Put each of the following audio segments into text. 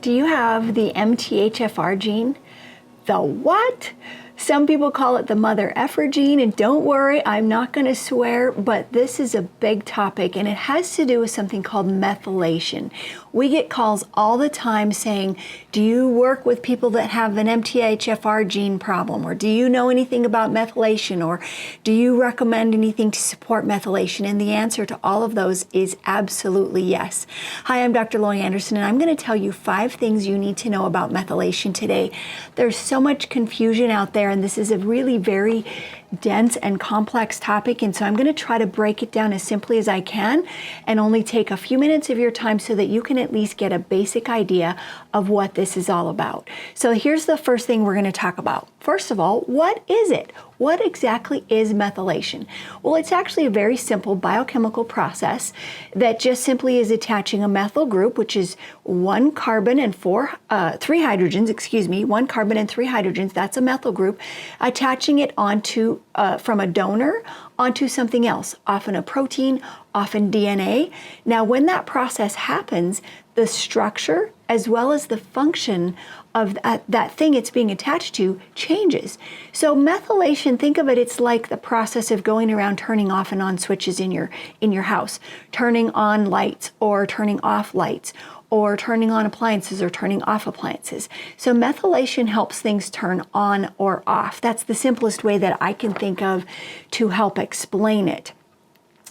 Do you have the MTHFR gene? The what? Some people call it the mother effer gene, and don't worry, I'm not going to swear, but this is a big topic, and it has to do with something called methylation. We get calls all the time saying, do you work with people that have an MTHFR gene problem, or do you know anything about methylation, or do you recommend anything to support methylation? And the answer to all of those is absolutely yes. Hi, I'm Dr. Lori Anderson, and I'm going to tell you 5 things you need to know about methylation today. There's so much confusion out there, and this is a really very dense and complex topic, and so I'm going to try to break it down as simply as I can and only take a few minutes of your time so that you can at least get a basic idea of what this is all about. So here's the first thing we're going to talk about. First of all, what is it? What exactly is methylation? Well, it's actually a very simple biochemical process that just simply is attaching a methyl group, which is 1 carbon and 3 hydrogens, 1 carbon and 3 hydrogens, that's a methyl group, attaching it onto, from a donor onto something else, often a protein, often DNA. Now, when that process happens, the structure as well as the function of that thing it's being attached to changes. So methylation, think of it, it's like the process of going around turning off and on switches in your house, turning on lights or turning off lights, or turning on appliances or turning off appliances. So methylation helps things turn on or off. That's the simplest way that I can think of to help explain it.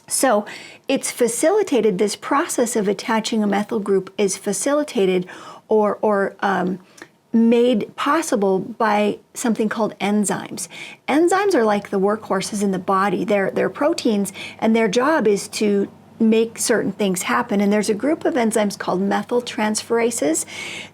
So it's facilitated, this process of attaching a methyl group is facilitated or made possible by something called enzymes. Enzymes are like the workhorses in the body. They're proteins, and their job is to make certain things happen. And there's a group of enzymes called methyltransferases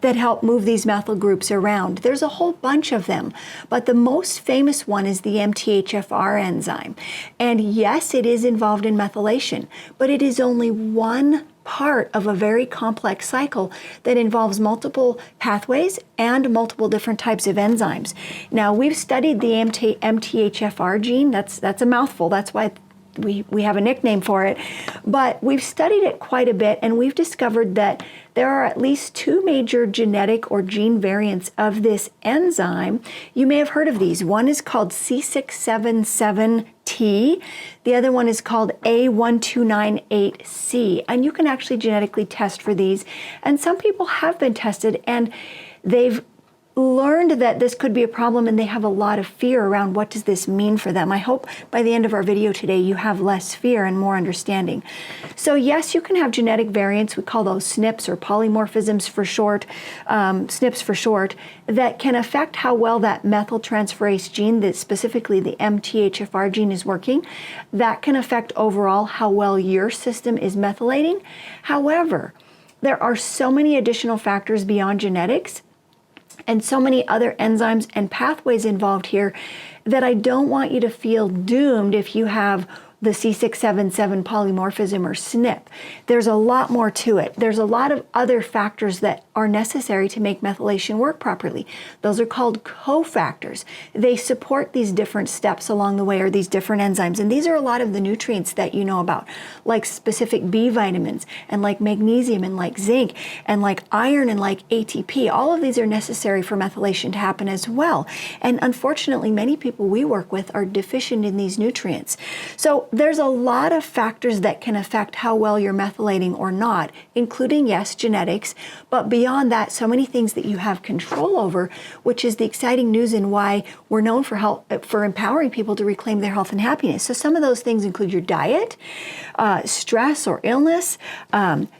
that help move these methyl groups around. There's a whole bunch of them, but the most famous one is the MTHFR enzyme. And yes, it is involved in methylation, but it is only one part of a very complex cycle that involves multiple pathways and multiple different types of enzymes. Now, we've studied the MTHFR gene. That's a mouthful. That's why we have a nickname for it, but we've studied it quite a bit, and we've discovered that there are at least 2 major genetic or gene variants of this enzyme. You may have heard of these. One is called C677T. The other one is called A1298C, and you can actually genetically test for these. And some people have been tested, and they've learned that this could be a problem, and they have a lot of fear around what does this mean for them. I hope by the end of our video today you have less fear and more understanding. So yes, you can have genetic variants, we call those SNPs or polymorphisms for short, SNPs for short, that can affect how well that methyltransferase gene, that specifically the MTHFR gene, is working. That can affect overall how well your system is methylating. However, there are so many additional factors beyond genetics and so many other enzymes and pathways involved here that I don't want you to feel doomed if you have the C677 polymorphism or SNP. There's a lot more to it. There's a lot of other factors that are necessary to make methylation work properly. Those are called cofactors. They support these different steps along the way, or these different enzymes. And these are a lot of the nutrients that you know about, like specific B vitamins, and like magnesium, and like zinc, and like iron, and like ATP. All of these are necessary for methylation to happen as well. And unfortunately, many people we work with are deficient in these nutrients. So there's a lot of factors that can affect how well you're methylating or not, including, yes, genetics, but beyond that, so many things that you have control over, which is the exciting news and why we're known for empowering people to reclaim their health and happiness. So some of those things include your diet, stress or illness,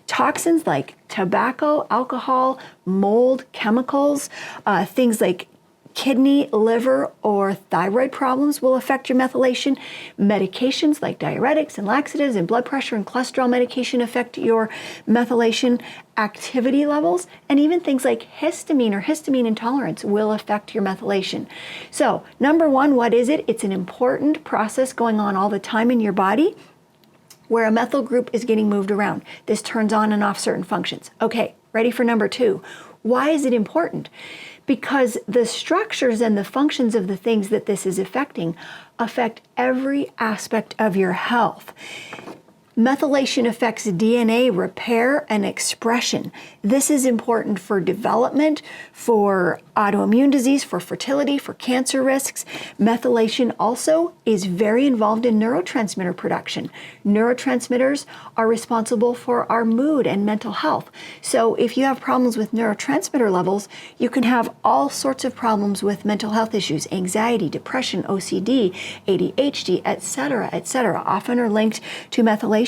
toxins like tobacco, alcohol, mold, chemicals, things like kidney, liver, or thyroid problems will affect your methylation. Medications like diuretics and laxatives and blood pressure and cholesterol medication affect your methylation. Activity levels, and even things like histamine or histamine intolerance will affect your methylation. So, number one, what is it? It's an important process going on all the time in your body where a methyl group is getting moved around. This turns on and off certain functions. Okay, ready for number 2. Why is it important? Because the structures and the functions of the things that this is affecting affect every aspect of your health. Methylation affects DNA repair and expression. This is important for development, for autoimmune disease, for fertility, for cancer risks. Methylation also is very involved in neurotransmitter production. Neurotransmitters are responsible for our mood and mental health. So if you have problems with neurotransmitter levels, you can have all sorts of problems with mental health issues, anxiety, depression, OCD, ADHD, etc., often are linked to methylation.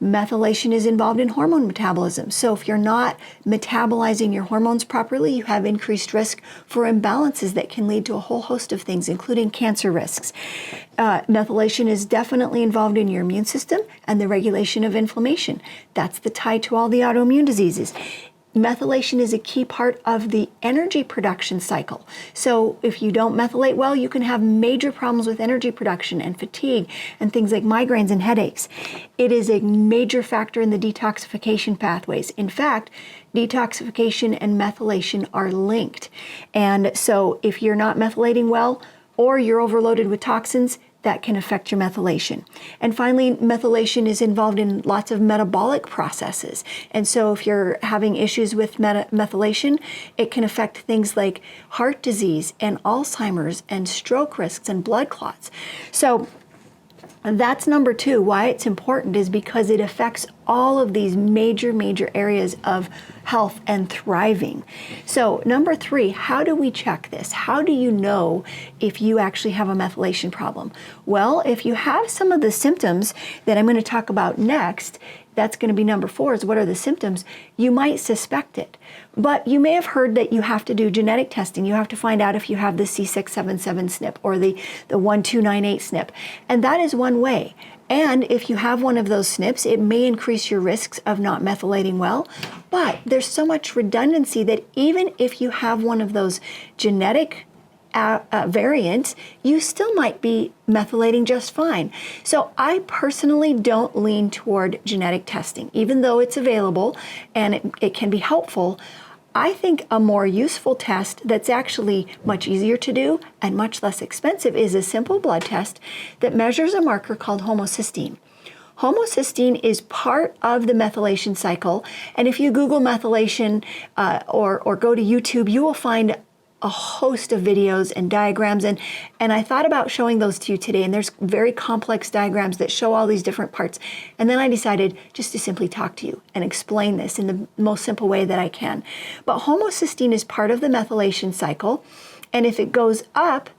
Methylation is involved in hormone metabolism. So if you're not metabolizing your hormones properly, you have increased risk for imbalances that can lead to a whole host of things, including cancer risks. Methylation is definitely involved in your immune system and the regulation of inflammation. That's the tie to all the autoimmune diseases. Methylation is a key part of the energy production cycle. So if you don't methylate well, you can have major problems with energy production and fatigue and things like migraines and headaches. It is a major factor in the detoxification pathways. In fact, detoxification and methylation are linked. And so if you're not methylating well or you're overloaded with toxins, that can affect your methylation. And finally, methylation is involved in lots of metabolic processes. And so if you're having issues with methylation, it can affect things like heart disease and Alzheimer's and stroke risks and blood clots. So that's number 2. Why it's important is because it affects all of these major areas of health and thriving. So number 3, how do we check this? How do you know if you actually have a methylation problem? Well, if you have some of the symptoms that I'm going to talk about next, that's going to be number 4, is what are the symptoms? You might suspect it. But you may have heard that you have to do genetic testing. You have to find out if you have the C677 SNP or the 1298 SNP. And that is one way. And if you have one of those SNPs, it may increase your risks of not methylating well. But there's so much redundancy that even if you have one of those genetic variants, you still might be methylating just fine. So I personally don't lean toward genetic testing, even though it's available and it can be helpful. I think a more useful test that's actually much easier to do and much less expensive is a simple blood test that measures a marker called homocysteine. Homocysteine is part of the methylation cycle, and if you Google methylation or go to YouTube, you will find a host of videos and diagrams, and I thought about showing those to you today, and there's very complex diagrams that show all these different parts. And then I decided just to simply talk to you and explain this in the most simple way that I can. But homocysteine is part of the methylation cycle, and if it goes up,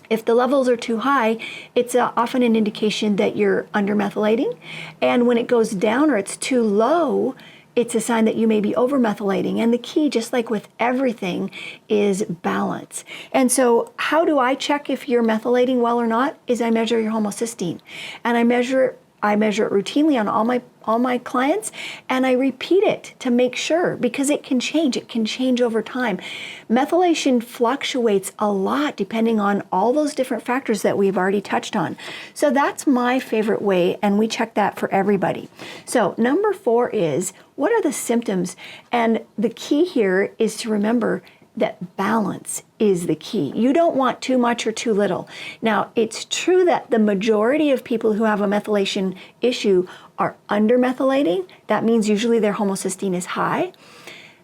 if the levels are too high, it's often an indication that you're undermethylating, and when it goes down or it's too low, it's a sign that you may be overmethylating. And the key, just like with everything, is balance. And so how do I check if you're methylating well or not? Is I measure your homocysteine. And I measure it routinely on all my clients, and I repeat it to make sure, because it can change. It can change over time. Methylation fluctuates a lot depending on all those different factors that we've already touched on. So that's my favorite way, and we check that for everybody. So number 4 is, what are the symptoms? And the key here is to remember that balance is the key. You don't want too much or too little. Now, it's true that the majority of people who have a methylation issue are undermethylating. That means usually their homocysteine is high.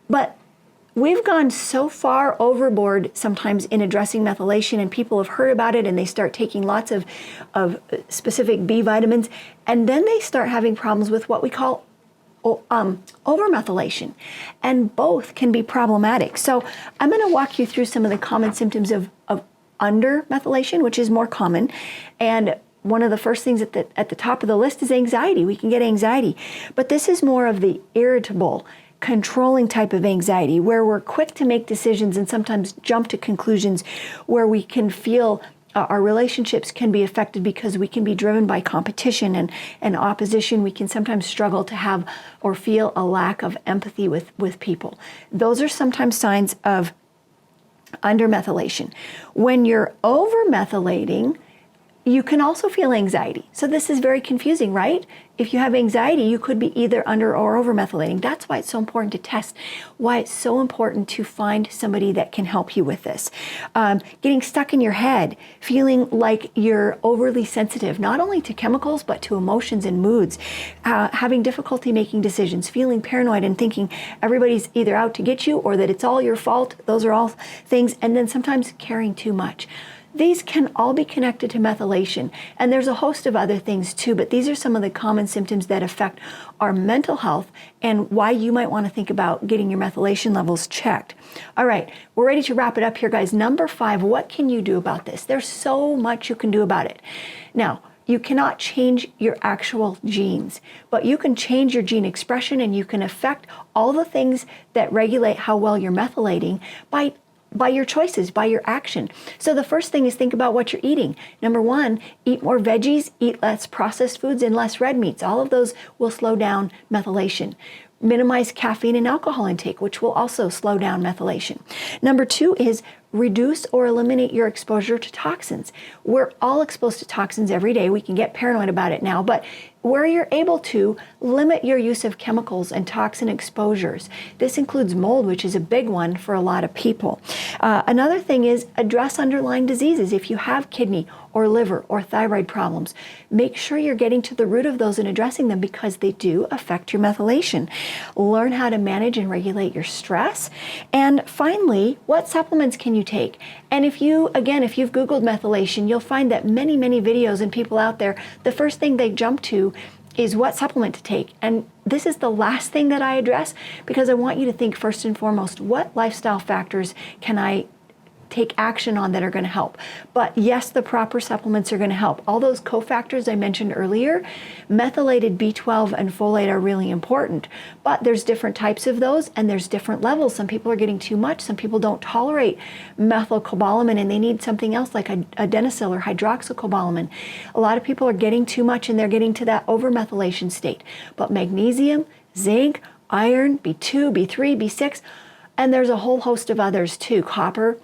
But we've gone so far overboard sometimes in addressing methylation, and people have heard about it and they start taking lots of specific B vitamins, and then they start having problems with what we call overmethylation, and both can be problematic. So I'm going to walk you through some of the common symptoms of undermethylation, which is more common. And one of the first things at the top of the list is anxiety. We can get anxiety, but this is more of the irritable, controlling type of anxiety, where we're quick to make decisions and sometimes jump to conclusions, where we can feel our relationships can be affected because we can be driven by competition and opposition. We can sometimes struggle to have or feel a lack of empathy with people. Those are sometimes signs of undermethylation. When you're overmethylating, You can also feel anxiety. So this is very confusing, right? If you have anxiety, you could be either under or over methylating. That's why it's so important to test, why it's so important to find somebody that can help you with this. Getting stuck in your head, feeling like you're overly sensitive, not only to chemicals, but to emotions and moods, having difficulty making decisions, feeling paranoid and thinking everybody's either out to get you or that it's all your fault. Those are all things. And then sometimes caring too much. These can all be connected to methylation, and there's a host of other things too, but these are some of the common symptoms that affect our mental health and why you might want to think about getting your methylation levels checked. All right, we're ready to wrap it up here, guys. Number 5, what can you do about this? There's so much you can do about it. Now, you cannot change your actual genes, but you can change your gene expression and you can affect all the things that regulate how well you're methylating by your choices, by your action. So the first thing is think about what you're eating. Number 1, eat more veggies, eat less processed foods and less red meats. All of those will slow down methylation. Minimize caffeine and alcohol intake, which will also slow down methylation. Number 2 is reduce or eliminate your exposure to toxins. We're all exposed to toxins every day. We can get paranoid about it now, but where you're able to, limit your use of chemicals and toxin exposures. This includes mold, which is a big one for a lot of people. Another thing is address underlying diseases. If you have kidney or liver or thyroid problems, make sure you're getting to the root of those and addressing them because they do affect your methylation. Learn how to manage and regulate your stress. And finally, what supplements can you take? And if you've Googled methylation, you'll find that many videos and people out there, the first thing they jump to is what supplement to take. And this is the last thing that I address because I want you to think first and foremost, what lifestyle factors can I take action on that are going to help? But yes, the proper supplements are going to help. All those cofactors I mentioned earlier, methylated B12 and folate are really important, but there's different types of those and there's different levels. Some people are getting too much. Some people don't tolerate methylcobalamin and they need something else like adenosine or hydroxycobalamin. A lot of people are getting too much and they're getting to that overmethylation state. But magnesium, zinc, iron, B2, B3, B6, and there's a whole host of others too, copper,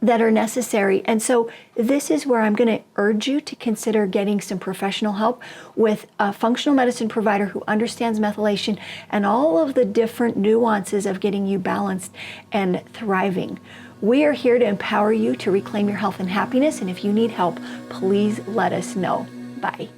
that are necessary. And so this is where I'm going to urge you to consider getting some professional help with a functional medicine provider who understands methylation and all of the different nuances of getting you balanced and thriving. We are here to empower you to reclaim your health and happiness. And if you need help, please let us know. Bye.